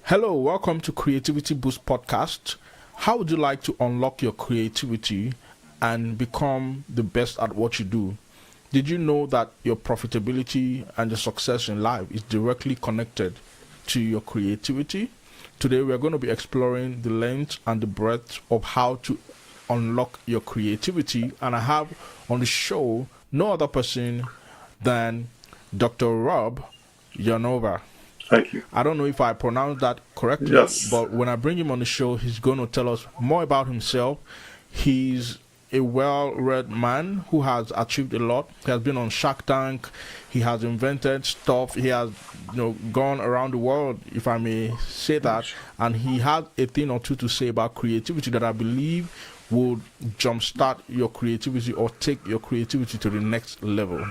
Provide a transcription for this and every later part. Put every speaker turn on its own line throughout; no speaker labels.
Hello, welcome to Creativity Boost Podcast. How would you like to unlock your creativity and become the best at what you do? Did you know that your profitability and your success in life is directly connected to your creativity? Today, we're going to be exploring the length and the breadth of how to unlock your creativity. And I have on the show no other person than Dr. Rob Yonova.
Thank you.
I don't know if I pronounced that correctly,
Yes.
but when I bring him on the show, he's going to tell us more about himself. He's a well-read man who has achieved a lot. He has been on Shark Tank. He has invented stuff. He has, gone around the world, if I may say that. And he has a thing or two to say about creativity that I believe would jumpstart your creativity or take your creativity to the next level.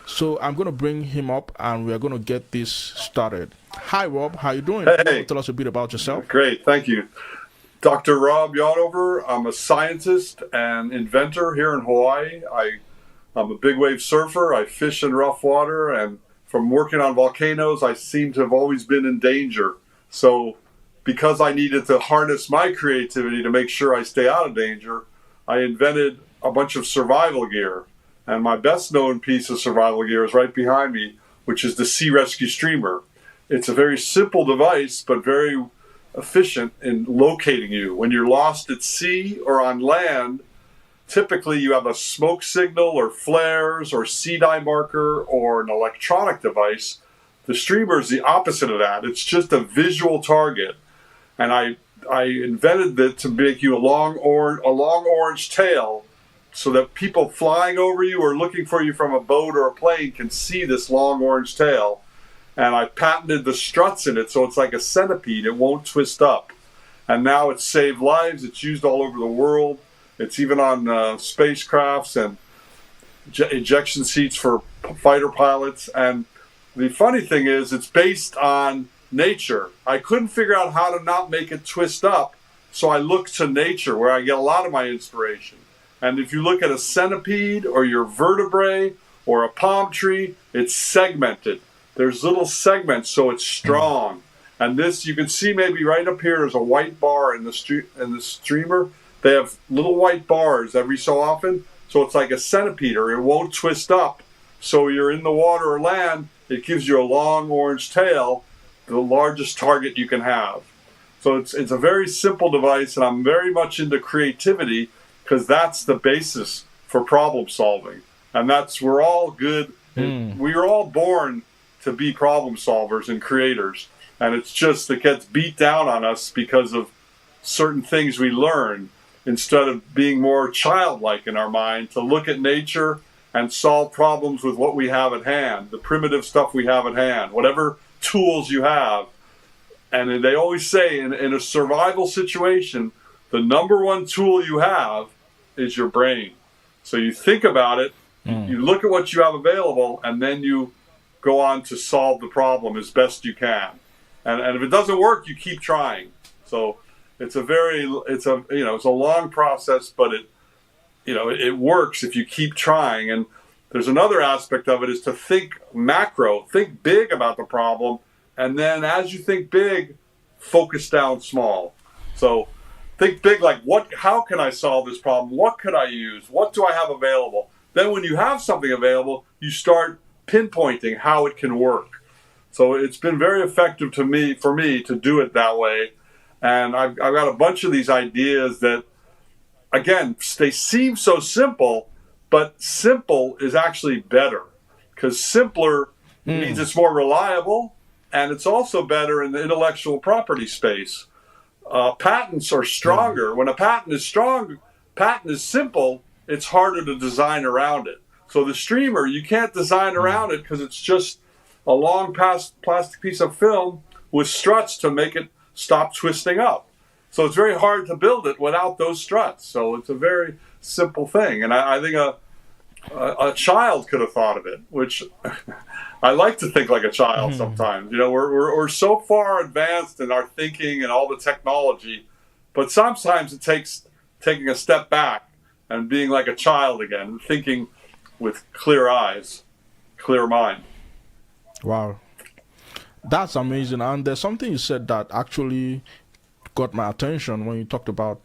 So I'm going to bring him up and we're going to get this started. Hi, Rob. How you doing?
Hey.
Tell us a bit about yourself.
Great. Thank you. Dr. Rob Yonova. I'm a scientist and inventor here in Hawaii. I'm a big wave surfer. I fish in rough water. And from working on volcanoes, I seem to have always been in danger. So because I needed to harness my creativity to make sure I stay out of danger, I invented a bunch of survival gear. And my best known piece of survival gear is right behind me, which is the SeeRescue streamer. It's a very simple device, but very efficient in locating you. When you're lost at sea or on land, typically you have a smoke signal or flares or sea dye marker or an electronic device. The streamer is the opposite of that. It's just a visual target. And I invented it to make you a long orange tail so that people flying over you or looking for you from a boat or a plane can see this long orange tail. And I patented the struts in it, so it's like a centipede. It won't twist up. And now it's saved lives. It's used all over the world. It's even on spacecrafts and ejection seats for fighter pilots. And the funny thing is, it's based on nature. I couldn't figure out how to not make it twist up, so I looked to nature, where I get a lot of my inspiration. And if you look at a centipede or your vertebrae or a palm tree, it's segmented. There's little segments, so it's strong. And this, you can see maybe right up here, there's a white bar in the streamer. They have little white bars every so often, so it's like a centipede, or it won't twist up. So you're in the water or land, it gives you a long orange tail, the largest target you can have. So it's a very simple device, and I'm very much into creativity because that's the basis for problem solving. And we're all good. We are all born to be problem solvers and creators. And it's just, it gets beat down on us because of certain things we learn, instead of being more childlike in our mind to look at nature and solve problems with what we have at hand, the primitive stuff we have at hand, whatever tools you have. And they always say in a survival situation, the number one tool you have is your brain. So you think about it, you look at what you have available, and then you go on to solve the problem as best you can. And if it doesn't work, you keep trying. So it's a long process, but it works if you keep trying. And there's another aspect of it, is to think macro, think big about the problem, and then as you think big, focus down small. So think big, like how can I solve this problem? What could I use? What do I have available? Then when you have something available, you start pinpointing how it can work. So it's been very effective for me to do it that way. And I've got a bunch of these ideas that, again, they seem so simple, but simple is actually better, because simpler means it's more reliable, and it's also better in the intellectual property space. Patents are stronger. When a patent is simple, it's harder to design around it. So the streamer, you can't design around it because it's just a long plastic piece of film with struts to make it stop twisting up. So it's very hard to build it without those struts. So it's a very simple thing. And I think a child could have thought of it, which I like to think like a child sometimes. We're so far advanced in our thinking and all the technology, but sometimes it takes taking a step back and being like a child again, thinking with clear eyes, clear mind.
Wow. That's amazing. And there's something you said that actually got my attention when you talked about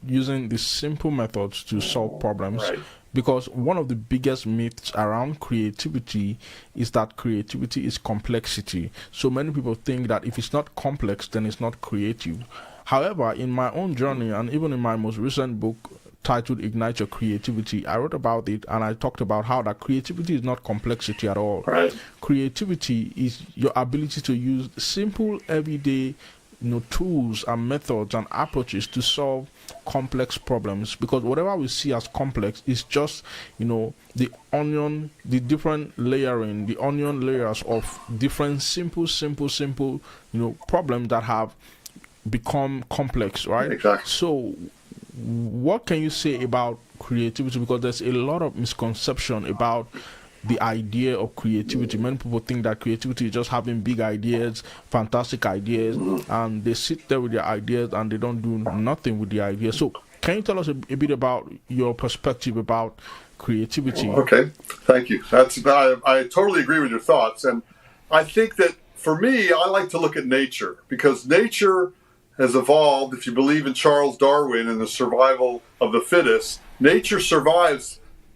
using the simple methods to solve problems.
Right.
Because one of the biggest myths around creativity is that creativity is complexity. So many people think that if it's not complex, then it's not creative. However, in my own journey, and even in my most recent book titled Ignite Your Creativity, I wrote about it and I talked about how that creativity is not complexity at all.
Right.
Creativity is your ability to use simple, everyday tools and methods and approaches to solve complex problems, because whatever we see as complex is just the different layering, the onion layers of different simple problems that have become complex, right?
Exactly.
So what can you say about creativity? Because there's a lot of misconception about the idea of creativity. Many people think that creativity is just having big ideas, fantastic ideas, and they sit there with their ideas and they don't do nothing with the ideas. So can you tell us a bit about your perspective about creativity?
Okay, thank you. I totally agree with your thoughts. And I think that for me, I like to look at nature, because nature has evolved. If you believe in Charles Darwin and the survival of the fittest, nature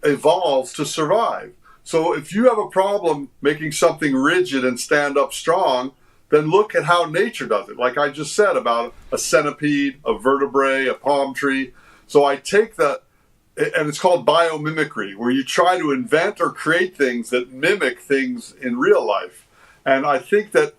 evolves to survive. So if you have a problem making something rigid and stand up strong, then look at how nature does it. Like I just said about a centipede, a vertebrae, a palm tree. So I take that, and it's called biomimicry, where you try to invent or create things that mimic things in real life. And I think that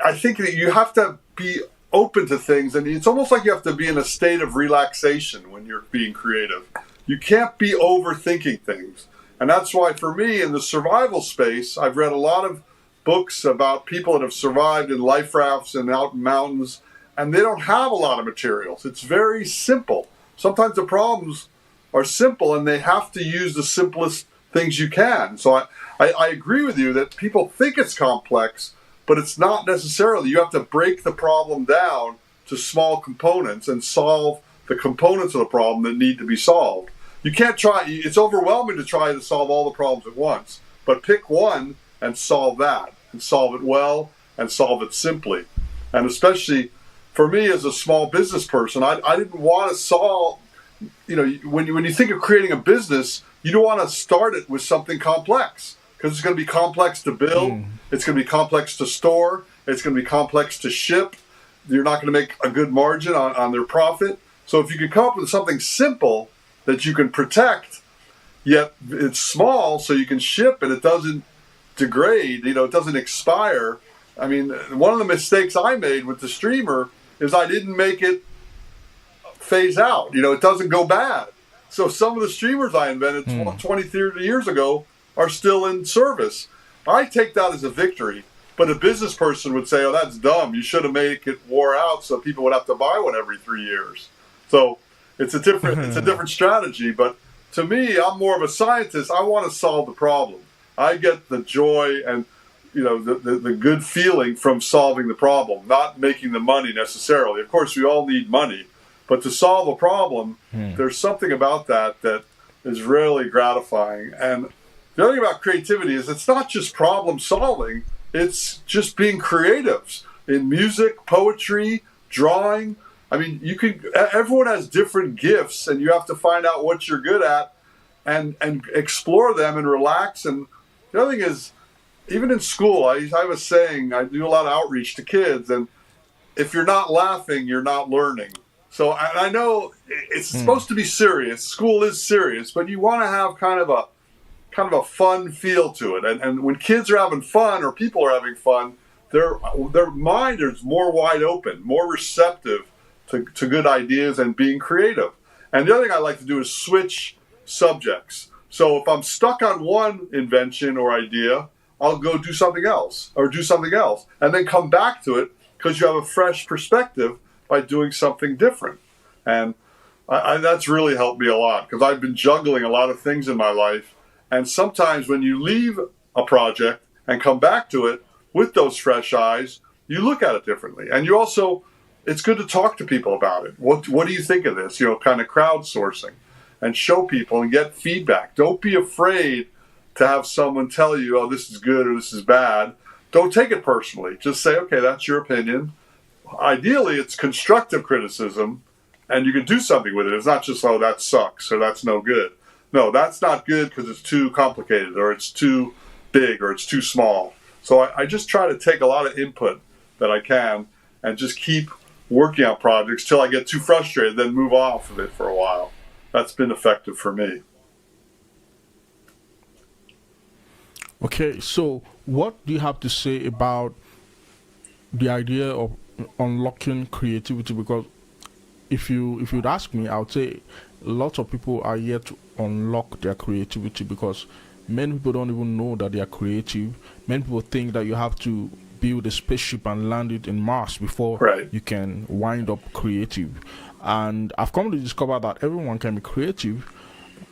you have to be open to things, and it's almost like you have to be in a state of relaxation when you're being creative. You can't be overthinking things. And that's why, for me, in the survival space, I've read a lot of books about people that have survived in life rafts and out in mountains, and they don't have a lot of materials. It's very simple. Sometimes the problems are simple, and they have to use the simplest things you can. So I agree with you that people think it's complex, but it's not necessarily. You have to break the problem down to small components and solve the components of the problem that need to be solved. You can't it's overwhelming to try to solve all the problems at once, but pick one and solve that, and solve it well, and solve it simply. And especially for me as a small business person, I didn't want to solve, when you think of creating a business, you don't want to start it with something complex, because it's going to be complex to build, it's going to be complex to store, it's going to be complex to ship. You're not going to make a good margin on their profit. So if you could come up with something simple that you can protect, yet it's small, so you can ship and it doesn't degrade, it doesn't expire. I mean, one of the mistakes I made with the streamer is I didn't make it phase out. It doesn't go bad. So some of the streamers I invented 20, 30 years ago are still in service. I take that as a victory, but a business person would say, oh, that's dumb. You should have made it wore out so people would have to buy one every 3 years. So it's a different strategy, but to me, I'm more of a scientist. I want to solve the problem. I get the joy and the good feeling from solving the problem, not making the money necessarily. Of course, we all need money, but to solve a problem, there's something about that is really gratifying. And the other thing about creativity is it's not just problem solving; it's just being creative in music, poetry, drawing. I mean, everyone has different gifts, and you have to find out what you're good at and explore them and relax. And the other thing is, even in school, I have a saying, I do a lot of outreach to kids, and if you're not laughing, you're not learning. So I know it's supposed to be serious. School is serious, but you want to have kind of a fun feel to it. And when kids are having fun, or people are having fun, their mind is more wide open, more receptive to good ideas and being creative. And the other thing I like to do is switch subjects. So if I'm stuck on one invention or idea, I'll go do something else, and then come back to it, because you have a fresh perspective by doing something different. And that's really helped me a lot, because I've been juggling a lot of things in my life. And sometimes when you leave a project and come back to it with those fresh eyes, you look at it differently. And you also, it's good to talk to people about it. What do you think of this? Kind of crowdsourcing, and show people and get feedback. Don't be afraid to have someone tell you, oh, this is good or this is bad. don't take it personally. Just say, okay, that's your opinion. Ideally, it's constructive criticism, and you can do something with it. It's not just, oh, that sucks or that's no good. No, that's not good because it's too complicated or it's too big or it's too small. So I just try to take a lot of input that I can and just keep working on projects till I get too frustrated, then move off of it for a while. That's been effective for me.
Okay, so what do you have to say about the idea of unlocking creativity? Because if you'd ask me, I would say lots of people are yet to unlock their creativity because many people don't even know that they are creative. Many people think that you have to build a spaceship and land it in Mars before you can wind up creative. And I've come to discover that everyone can be creative,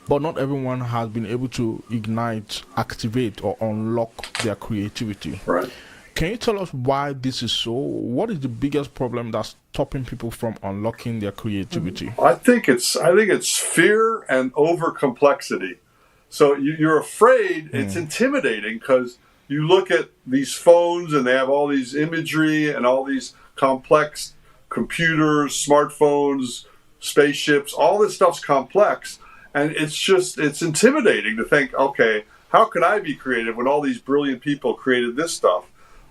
but not everyone has been able to ignite, activate, or unlock their creativity.
Right.
Can you tell us why this is so? What is the biggest problem that's stopping people from unlocking their creativity?
I think it's fear and over complexity. So you're afraid, it's intimidating because you look at these phones and they have all these imagery and all these complex computers, smartphones, spaceships, all this stuff's complex. And it's intimidating to think, okay, how can I be creative when all these brilliant people created this stuff?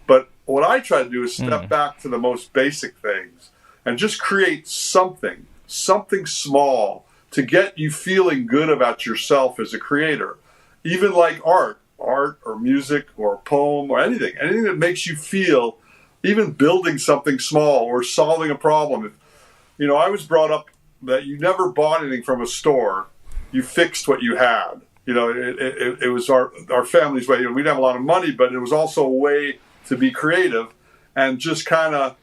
But what I try to do is step back to the most basic things and just create something small to get you feeling good about yourself as a creator. Even like art or music or a poem or anything that makes you feel, even building something small or solving a problem. I was brought up that you never bought anything from a store. You fixed what you had. It was our family's way. We didn't have a lot of money, but it was also a way to be creative and just kind of,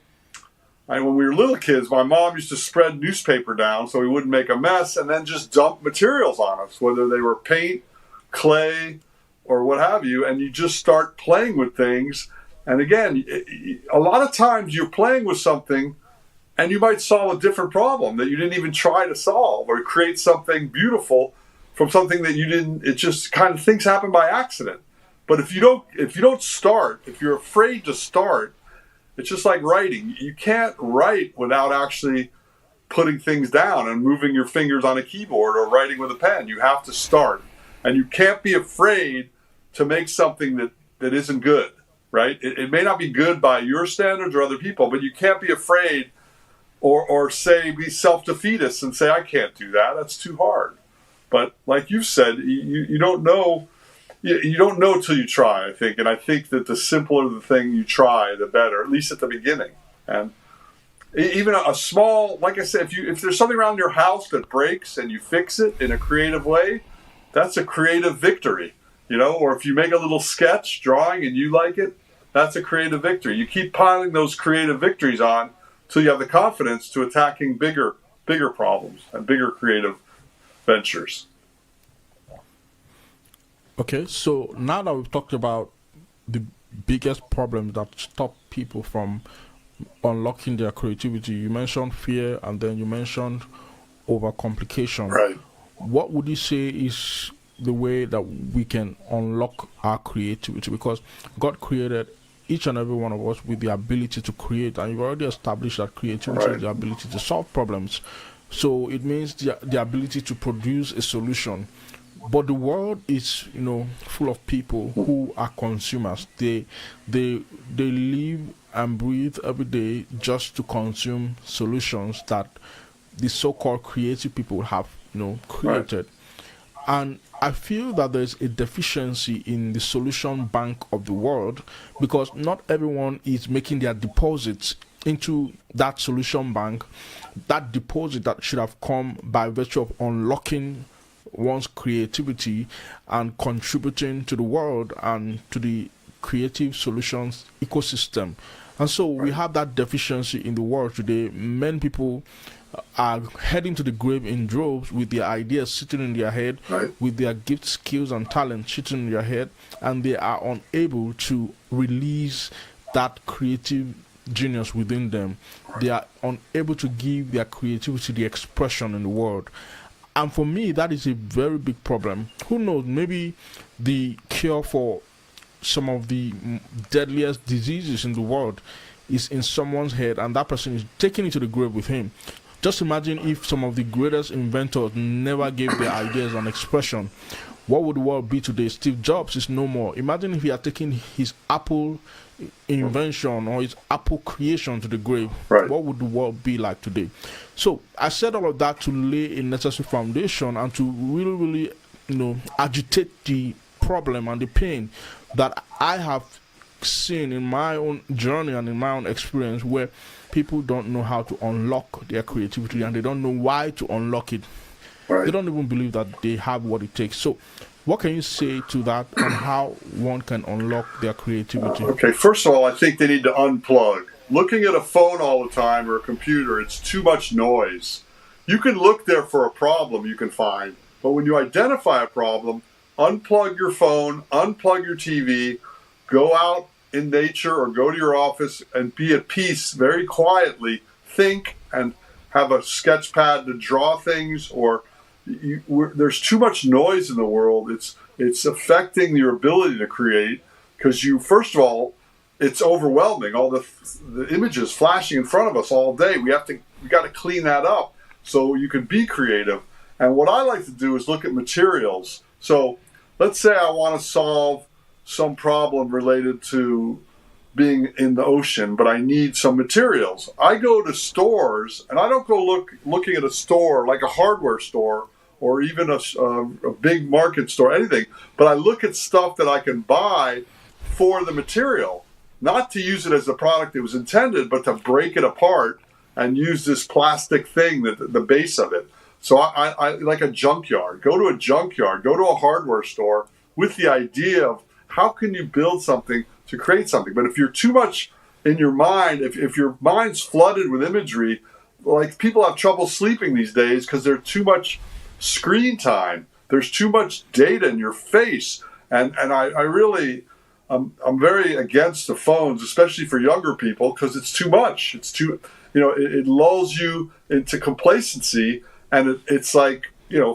when we were little kids, my mom used to spread newspaper down so we wouldn't make a mess and then just dump materials on us, whether they were paint, clay, or what have you, and you just start playing with things. And again, a lot of times you're playing with something and you might solve a different problem that you didn't even try to solve, or create something beautiful from something that you didn't. It just kind of, things happen by accident. But if you don't start, if you're afraid to start, it's just like writing. You can't write without actually putting things down and moving your fingers on a keyboard or writing with a pen. You have to start. And you can't be afraid to make something that isn't good, right? It may not be good by your standards or other people, but you can't be afraid or be self-defeatist and say, I can't do that. That's too hard. But like you said, you don't know. You don't know till you try, I think. And I think that the simpler the thing you try, the better, at least at the beginning. And even a small, like I said, if there's something around your house that breaks and you fix it in a creative way, that's a creative victory, or if you make a little sketch, drawing, and you like it, that's a creative victory. You keep piling those creative victories on till you have the confidence to attacking bigger problems and bigger creative ventures.
Okay, so now that we've talked about the biggest problems that stop people from unlocking their creativity, you mentioned fear and then you mentioned overcomplication.
Right.
What would you say is the way that we can unlock our creativity? Because God created each and every one of us with the ability to create, and you've already established that creativity is the ability to solve problems. So it means the ability to produce a solution. But the world is, full of people who are consumers. They live and breathe every day just to consume solutions that the so-called creative people have, created. And I feel that there's a deficiency in the solution bank of the world because not everyone is making their deposits into that solution bank. That deposit that should have come by virtue of unlocking one's creativity and contributing to the world and to the creative solutions ecosystem. And so we have that deficiency in the world today. Many people are heading to the grave in droves with their ideas sitting in their head, with their gifts, skills, and talents sitting in their head, and they are unable to release that creative genius within them. They are unable to give their creativity the expression in the world. And for me, that is a very big problem. Who knows, maybe the cure for some of the deadliest diseases in the world is in someone's head, and that person is taking it to the grave with him. Just imagine if some of the greatest inventors never gave their ideas an expression. What would the world be today? Steve Jobs is no more. Imagine if he had taken his Apple invention or his Apple creation to the grave.
Right.
What would the world be like today? So I said all of that to lay a necessary foundation and to really, agitate the problem and the pain that I have seen in my own journey and in my own experience, where people don't know how to unlock their creativity and they don't know why to unlock it.
Right.
They don't even believe that they have what it takes. So what can you say to that on how one can unlock their creativity?
Okay, first of all, I think they need to unplug. Looking at a phone all the time or a computer, it's too much noise. You can look there for a problem you can find, but when you identify a problem, unplug your phone, unplug your TV, go out in nature or go to your office and be at peace very quietly. Think and have a sketch pad to draw things, or there's too much noise in the world. It's affecting your ability to create, because first of all, it's overwhelming. All the images flashing in front of us all day. We got to clean that up so you can be creative. And what I like to do is look at materials. So let's say I want to solve some problem related to being in the ocean, but I need some materials. I go to stores, and I don't go looking at a store like a hardware store or even a big market store, anything, but I look at stuff that I can buy for the material, not to use it as the product it was intended, but to break it apart and use this plastic thing, the base of it. So I like a junkyard. Go to a junkyard, go to a hardware store with the idea of how can you build something to create something. But if you're too much in your mind, if your mind's flooded with imagery, like people have trouble sleeping these days because there's too much screen time. There's too much data in your face. And I really, I'm very against the phones, especially for younger people, because it's too much. It's too, it lulls you into complacency, and it's like,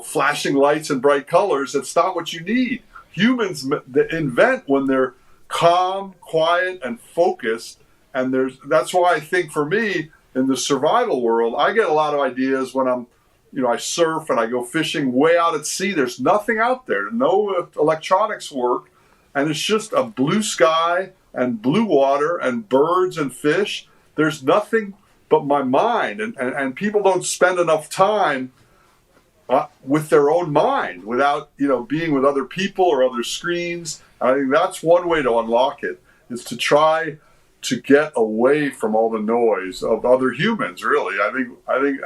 flashing lights and bright colors. That's not what you need. Humans invent when they're calm, quiet, and focused. And that's why I think for me, in the survival world, I get a lot of ideas when I surf and I go fishing way out at sea. There's nothing out there. No electronics work. And it's just a blue sky and blue water and birds and fish. There's nothing but my mind. And people don't spend enough time with their own mind without, being with other people or other screens. I think that's one way to unlock it, is to try to get away from all the noise of other humans, really. I think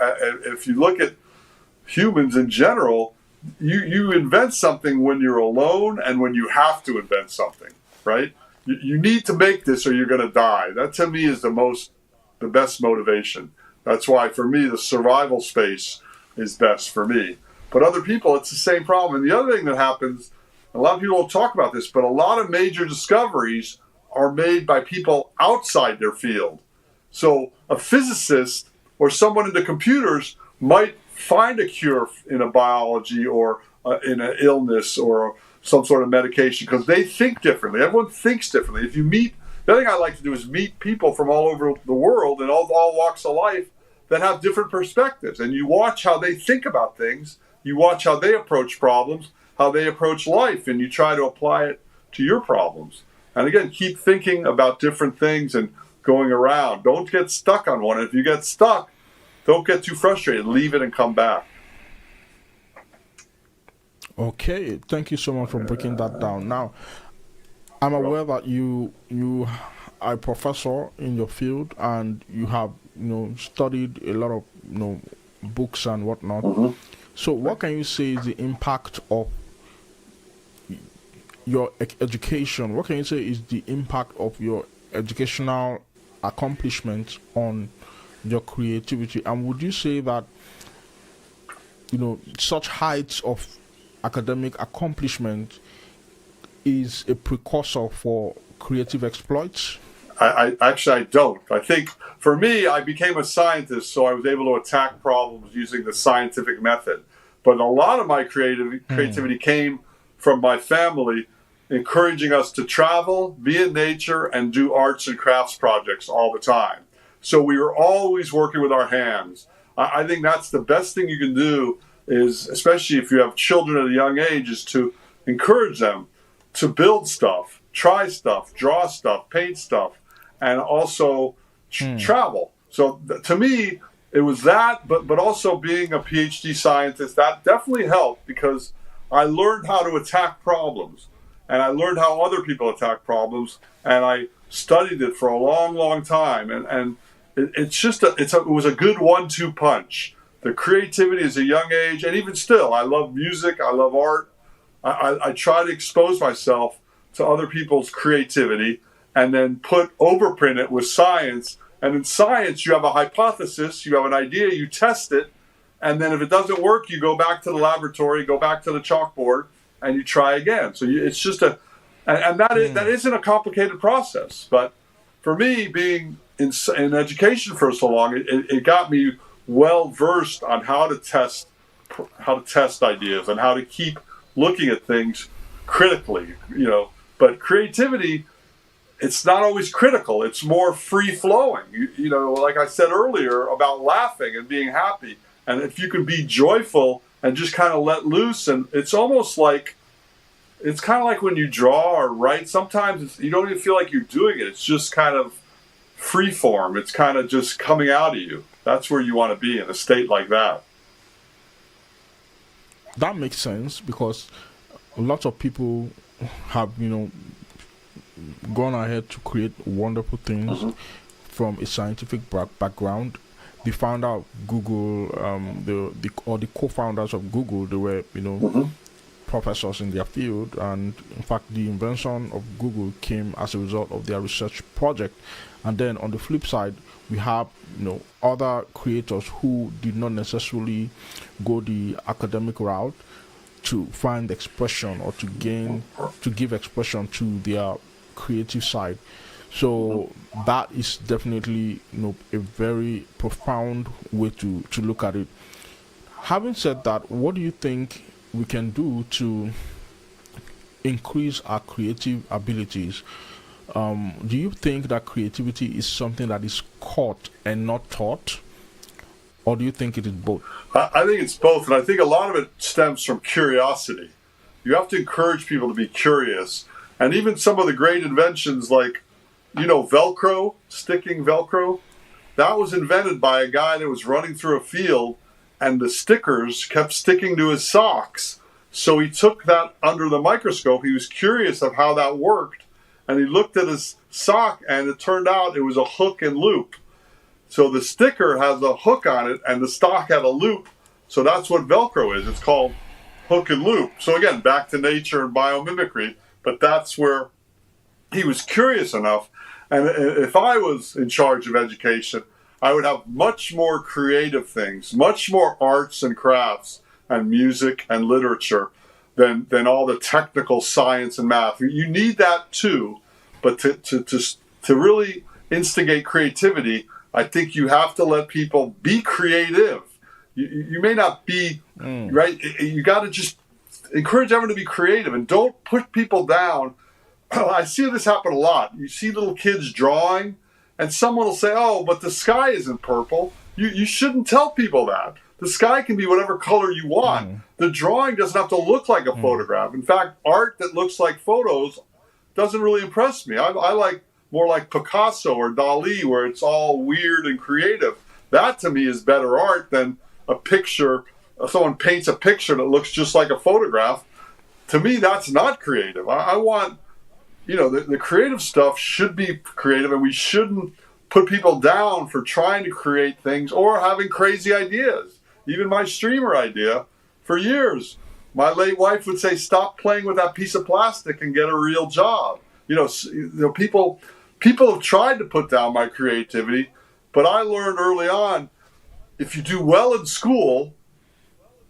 if you look at humans in general, you invent something when you're alone and when you have to invent something, right? You need to make this or you're going to die. That to me is the best motivation. That's why for me the survival space is best for me. But other people, it's the same problem. And the other thing that happens, a lot of people don't talk about this, but a lot of major discoveries are made by people outside their field. So a physicist or someone into computers might find a cure in a biology or in an illness or some sort of medication because they think differently. Everyone thinks differently. If you meet, the other thing I like to do is meet people from all over the world and all walks of life that have different perspectives. And you watch how they think about things. You watch how they approach problems, how they approach life, and you try to apply it to your problems. And again, keep thinking about different things and going around. Don't get stuck on one. If you get stuck, don't get too frustrated. Leave it and come back.
Okay, thank you so much for breaking that down. Now, I'm aware that you are a professor in your field and you have studied a lot of books and whatnot.
Mm-hmm.
So, what can you say is the impact of your education? What can you say is the impact of your educational accomplishments on your creativity? And would you say that such heights of academic accomplishment is a precursor for creative exploits?
I actually don't. I think for me, I became a scientist, so I was able to attack problems using the scientific method. But a lot of my creativity came from my family encouraging us to travel, be in nature, and do arts and crafts projects all the time. So we were always working with our hands. I think that's the best thing you can do, is, especially if you have children at a young age, is to encourage them to build stuff, try stuff, draw stuff, paint stuff, and also travel. So to me, it was that, but also being a PhD scientist, that definitely helped, because I learned how to attack problems, and I learned how other people attack problems, and I studied it for a long, long time, and it was a good 1-2 punch. The creativity is a young age, and even still, I love music, I love art. I try to expose myself to other people's creativity, and then overprint it with science. And in science, you have a hypothesis, you have an idea, you test it, and then if it doesn't work, you go back to the laboratory, go back to the chalkboard, and you try again. So it's just that isn't a complicated process. But for me, being in education for so long, it got me well versed on how to test ideas and how to keep looking at things critically. But creativity, it's not always critical. It's more free flowing. Like I said earlier about laughing and being happy. And if you can be joyful and just kind of let loose, and it's kind of like when you draw or write, sometimes you don't even feel like you're doing it. It's just kind of free form. It's kind of just coming out of you. That's where you want to be, in a state like that.
That makes sense, because lots of people have, gone ahead to create wonderful things from a scientific background. They found out Google, the co-founders of Google, they were, professors in their field, and in fact, the invention of Google came as a result of their research project. And then on the flip side, we have, other creators who did not necessarily go the academic route to find expression or to give expression to their creative side. So that is definitely, a very profound way to look at it. Having said that, what do you think we can do to increase our creative abilities? Do you think that creativity is something that is caught and not taught? Or do you think it is both?
I think it's both, and I think a lot of it stems from curiosity. You have to encourage people to be curious. And even some of the great inventions like, Velcro, sticking Velcro, that was invented by a guy that was running through a field, and the stickers kept sticking to his socks. So he took that under the microscope. He was curious of how that worked, and he looked at his sock, and it turned out it was a hook and loop. So the sticker has a hook on it, and the sock had a loop. So that's what Velcro is. It's called hook and loop. So again, back to nature and biomimicry, but that's where he was curious enough. And if I was in charge of education, I would have much more creative things, much more arts and crafts and music and literature than all the technical science and math. You need that too, but to really instigate creativity, I think you have to let people be creative. You may not be, right? You got to just encourage everyone to be creative, and don't put people down. I see this happen a lot. You see little kids drawing, and someone will say, oh, but the sky isn't purple. You shouldn't tell people that. The sky can be whatever color you want. The drawing doesn't have to look like a photograph. In fact, art that looks like photos doesn't really impress me. I like more like Picasso or Dali, where it's all weird and creative. That to me is better art than a picture. Someone paints a picture that looks just like a photograph. To me, that's not creative. I want, the creative stuff should be creative, and we shouldn't put people down for trying to create things or having crazy ideas. Even my streamer idea, for years, my late wife would say, stop playing with that piece of plastic and get a real job. People have tried to put down my creativity, but I learned early on, if you do well in school,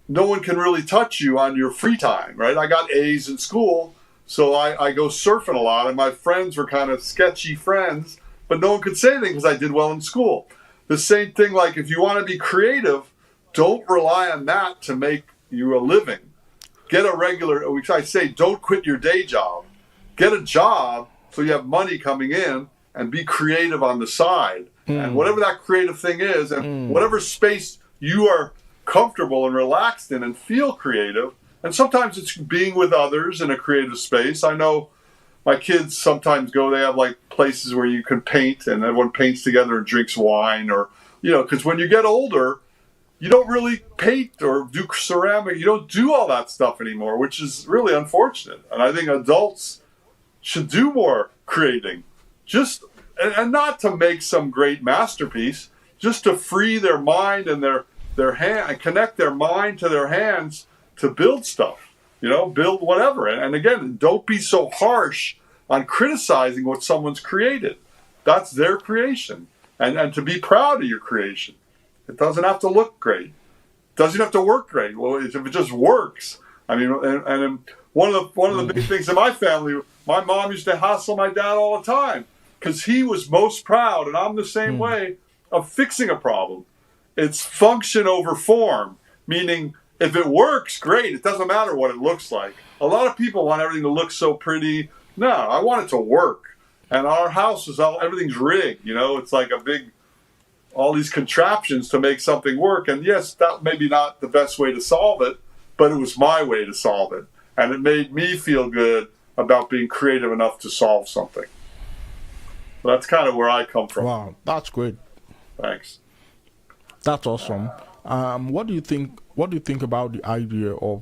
no one can really touch you on your free time, right? I got A's in school, so I go surfing a lot, and my friends were kind of sketchy friends, but no one could say anything because I did well in school. The same thing, like if you want to be creative, don't rely on that to make you a living. Get a regular, which I say, don't quit your day job. get a job so you have money coming in and be creative on the side. And whatever that creative thing is, and whatever space you are comfortable and relaxed in and feel creative. And sometimes it's being with others in a creative space. I know my kids sometimes they have like places where you can paint and everyone paints together and drinks wine, or, because when you get older, you don't really paint or do ceramic. You don't do all that stuff anymore, which is really unfortunate. And I think adults should do more creating, and not to make some great masterpiece, just to free their mind and their hand and connect their mind to their hands to build stuff, build whatever. And again, don't be so harsh on criticizing what someone's created. That's their creation. And to be proud of your creation. It doesn't have to look great. It doesn't have to work great. Well, if it just works. I mean, and one of the big things in my family, my mom used to hassle my dad all the time because he was most proud, and I'm the same way, of fixing a problem. It's function over form, meaning if it works, great. It doesn't matter what it looks like. A lot of people want everything to look so pretty. No, I want it to work. And our house everything's rigged. It's like all these contraptions to make something work. And yes, that may be not the best way to solve it, but it was my way to solve it. And it made me feel good about being creative enough to solve something. So that's kind of where I come from.
Wow, that's great.
Thanks.
That's awesome. What do you think? What do you think about the idea of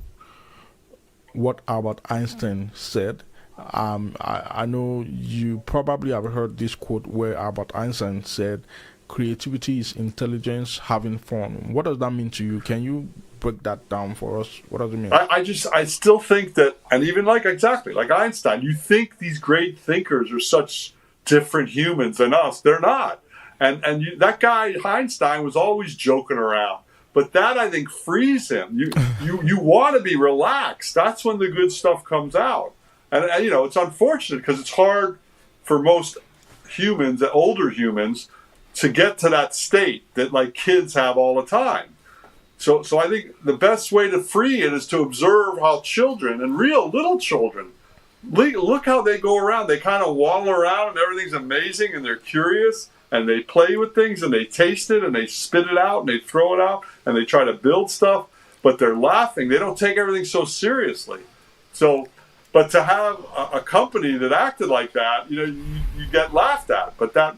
what Albert Einstein said? I know you probably have heard this quote where Albert Einstein said, "Creativity is intelligence having fun." What does that mean to you? Can you break that down for us? What does it mean?
I still think that, and even like Einstein, you think these great thinkers are such different humans than us. They're not. And that guy Einstein was always joking around, but that, I think, frees him. You want to be relaxed. That's when the good stuff comes out. And it's unfortunate because it's hard for most humans, older humans, to get to that state that like kids have all the time. So I think the best way to free it is to observe how children, and real little children, look how they go around. They kind of waddle around and everything's amazing and they're curious. And they play with things and they taste it and they spit it out and they throw it out and they try to build stuff, but they're laughing. They don't take everything so seriously. But to have a company that acted like that, you get laughed at. But that,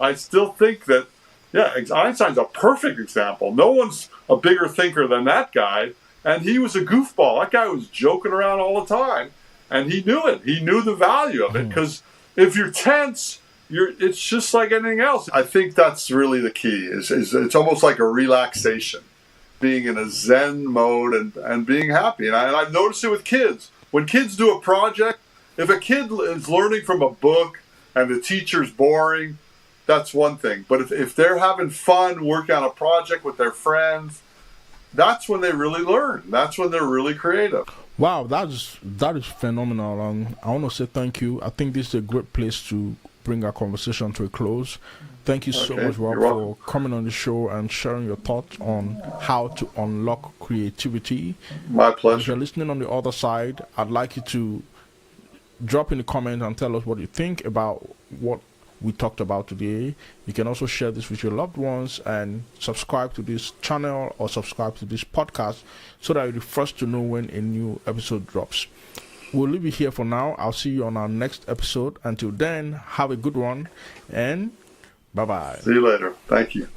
I still think that, Einstein's a perfect example. No one's a bigger thinker than that guy. And he was a goofball. That guy was joking around all the time. And he knew it. He knew the value of it. Because if you're tense, it's just like anything else. I think that's really the key. Is it's almost like a relaxation, being in a Zen mode and being happy. And I've noticed it with kids. When kids do a project, if a kid is learning from a book and the teacher's boring, that's one thing. But if they're having fun working on a project with their friends, that's when they really learn. That's when they're really creative.
Wow, that is phenomenal. I want to say thank you. I think this is a great place to bring our conversation to a close. Thank you so much, Rob, for coming on the show and sharing your thoughts on how to unlock creativity.
My pleasure.
If you're listening on the other side, I'd like you to drop in the comments and tell us what you think about what we talked about today. You can also share this with your loved ones and subscribe to this channel or subscribe to this podcast so that you're the first to know when a new episode drops. We'll leave you here for now. I'll see you on our next episode. Until then, have a good one and bye-bye.
See you later. Thank you.